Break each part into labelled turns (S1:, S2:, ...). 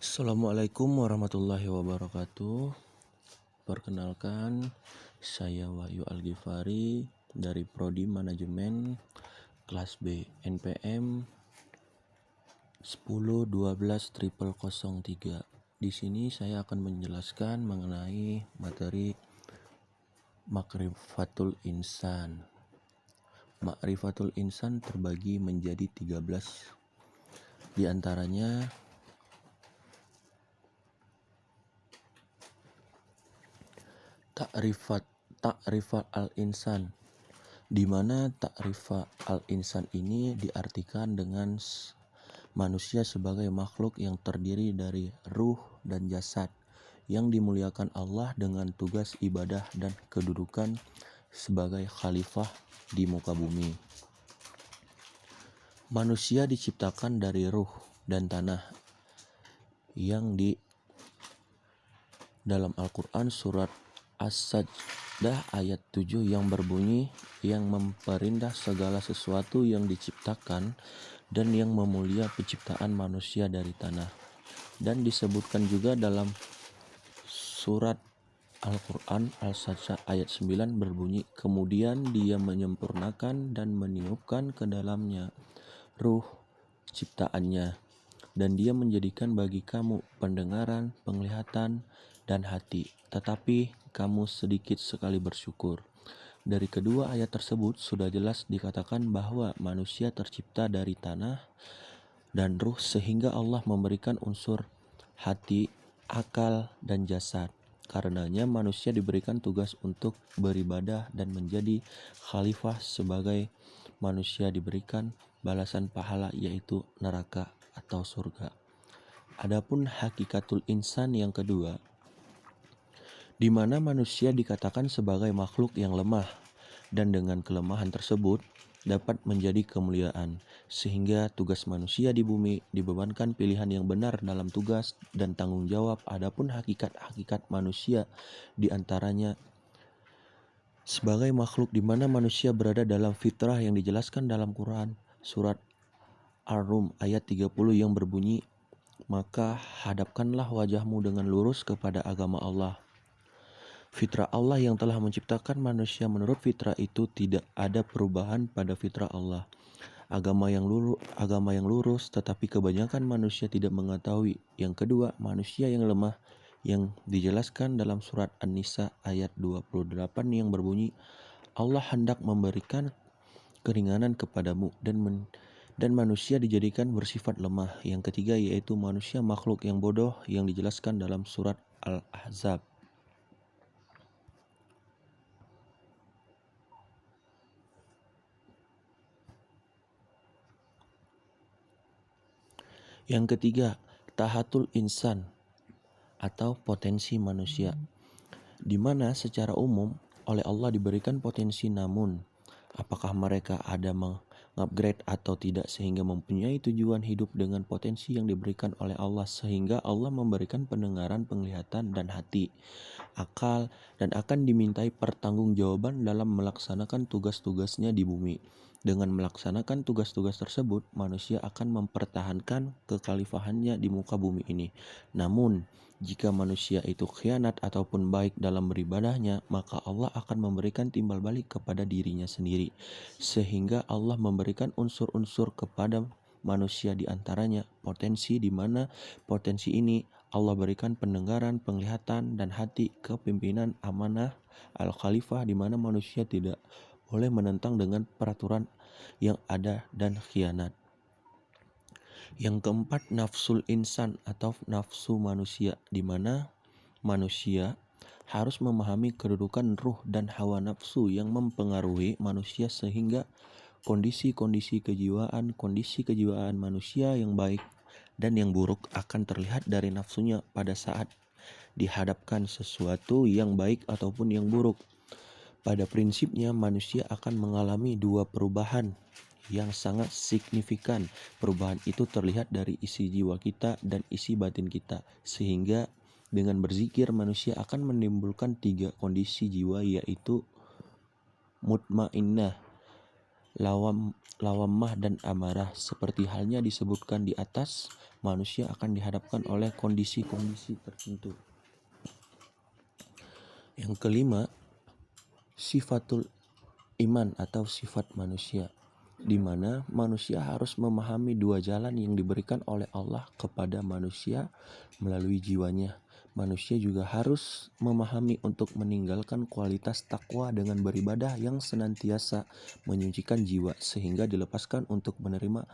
S1: Assalamualaikum warahmatullahi wabarakatuh. Perkenalkan, saya Wahyu Al-Ghifari dari Prodi Manajemen kelas B NPM 10120003. Di sini saya akan menjelaskan mengenai materi Ma'rifatul Insan. Ma'rifatul Insan terbagi menjadi 13. Di antaranya Ta'rifat al-insan, di mana ta'rifat al-insan ini diartikan dengan manusia sebagai makhluk yang terdiri dari ruh dan jasad yang dimuliakan Allah dengan tugas ibadah dan kedudukan sebagai khalifah di muka bumi. Manusia diciptakan dari ruh dan tanah yang di dalam Al-Quran surat As-Sajdah ayat 7 yang berbunyi, yang memperindah segala sesuatu yang diciptakan dan yang memulia penciptaan manusia dari tanah. Dan disebutkan juga dalam surat Al-Quran Al-Sajdah ayat 9 berbunyi, kemudian dia menyempurnakan dan meniupkan ke dalamnya ruh ciptaannya, dan dia menjadikan bagi kamu pendengaran, penglihatan, dan hati, tetapi kamu sedikit sekali bersyukur. Dari kedua ayat tersebut sudah jelas dikatakan bahwa manusia tercipta dari tanah dan ruh, sehingga Allah memberikan unsur hati, akal, dan jasad. Karenanya manusia diberikan tugas untuk beribadah dan menjadi khalifah, sebagai manusia diberikan balasan pahala yaitu neraka atau surga. Adapun hakikatul insan yang kedua, di mana manusia dikatakan sebagai makhluk yang lemah dan dengan kelemahan tersebut dapat menjadi kemuliaan, sehingga tugas manusia di bumi dibebankan pilihan yang benar dalam tugas dan tanggung jawab. Adapun hakikat manusia di antaranya sebagai makhluk di mana manusia berada dalam fitrah yang dijelaskan dalam Quran surat Ar-Rum ayat 30 yang berbunyi, maka hadapkanlah wajahmu dengan lurus kepada agama Allah. Fitrah Allah yang telah menciptakan manusia menurut fitrah itu tidak ada perubahan pada fitrah Allah. Agama yang lurus, tetapi kebanyakan manusia tidak mengetahui. Yang kedua, manusia yang lemah yang dijelaskan dalam surat An-Nisa ayat 28 yang berbunyi, Allah hendak memberikan keringanan kepadamu dan manusia dijadikan bersifat lemah. Yang ketiga yaitu manusia makhluk yang bodoh yang dijelaskan dalam surat Al-Ahzab. Yang ketiga, tahatul insan atau potensi manusia, di mana secara umum oleh Allah diberikan potensi, namun apakah mereka ada mengupgrade atau tidak sehingga mempunyai tujuan hidup dengan potensi yang diberikan oleh Allah, sehingga Allah memberikan pendengaran, penglihatan, dan hati, akal, dan akan dimintai pertanggungjawaban dalam melaksanakan tugas-tugasnya di bumi. Dengan melaksanakan tugas-tugas tersebut, manusia akan mempertahankan kekhalifahannya di muka bumi ini. Namun, jika manusia itu khianat ataupun baik dalam beribadahnya, maka Allah akan memberikan timbal balik kepada dirinya sendiri, sehingga Allah memberikan unsur-unsur kepada manusia, di antaranya potensi, di mana potensi ini Allah berikan pendengaran, penglihatan, dan hati, kepemimpinan, amanah, al-khalifah, di mana manusia tidak boleh menentang dengan peraturan yang ada dan khianat. Yang keempat, nafsul insan atau nafsu manusia, di mana manusia harus memahami kedudukan ruh dan hawa nafsu yang mempengaruhi manusia, sehingga kondisi kejiwaan manusia yang baik dan yang buruk akan terlihat dari nafsunya pada saat dihadapkan sesuatu yang baik ataupun yang buruk. Pada prinsipnya manusia akan mengalami dua perubahan yang sangat signifikan. Perubahan itu terlihat dari isi jiwa kita dan isi batin kita, sehingga dengan berzikir manusia akan menimbulkan tiga kondisi jiwa, yaitu mutmainnah, lawamah dan amarah. Seperti halnya disebutkan di atas, manusia akan dihadapkan oleh kondisi-kondisi tertentu. Yang kelima, sifatul iman atau sifat manusia, di mana manusia harus memahami dua jalan yang diberikan oleh Allah kepada manusia melalui jiwanya. Manusia juga harus memahami untuk meninggalkan kualitas takwa dengan beribadah yang senantiasa menyucikan jiwa sehingga dilepaskan untuk menerima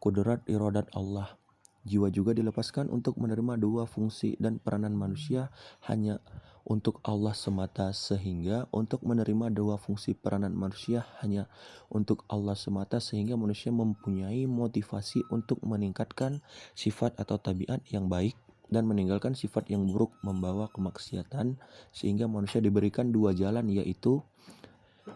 S1: kudrat iradat Allah. Jiwa juga dilepaskan untuk menerima dua fungsi dan peranan manusia hanya untuk Allah semata, sehingga untuk menerima dua fungsi peranan manusia hanya untuk Allah semata, sehingga manusia mempunyai motivasi untuk meningkatkan sifat atau tabiat yang baik dan meninggalkan sifat yang buruk membawa kemaksiatan, sehingga manusia diberikan dua jalan, yaitu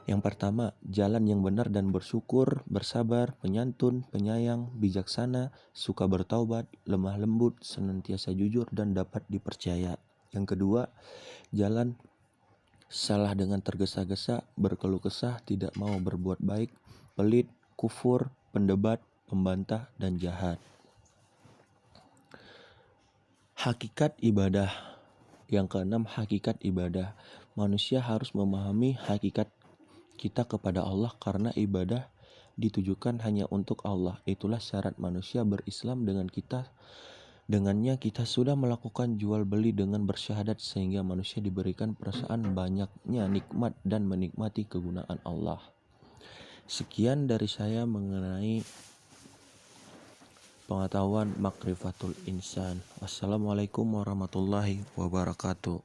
S1: yang pertama, jalan yang benar dan bersyukur, bersabar, penyantun, penyayang, bijaksana, suka bertaubat, lemah lembut, senantiasa jujur, dan dapat dipercaya. Yang kedua, jalan salah dengan tergesa-gesa, berkeluh kesah, tidak mau berbuat baik, pelit, kufur, pendebat, pembantah, dan jahat. Hakikat ibadah. Yang keenam, hakikat ibadah. Manusia harus memahami hakikat kita kepada Allah karena ibadah ditujukan hanya untuk Allah. Itulah syarat manusia berislam dengan kita. Dengannya kita sudah melakukan jual beli dengan bersyahadat sehingga manusia diberikan perasaan banyaknya nikmat dan menikmati kegunaan Allah. Sekian dari saya mengenai pengetahuan makrifatul insan. Wassalamualaikum warahmatullahi wabarakatuh.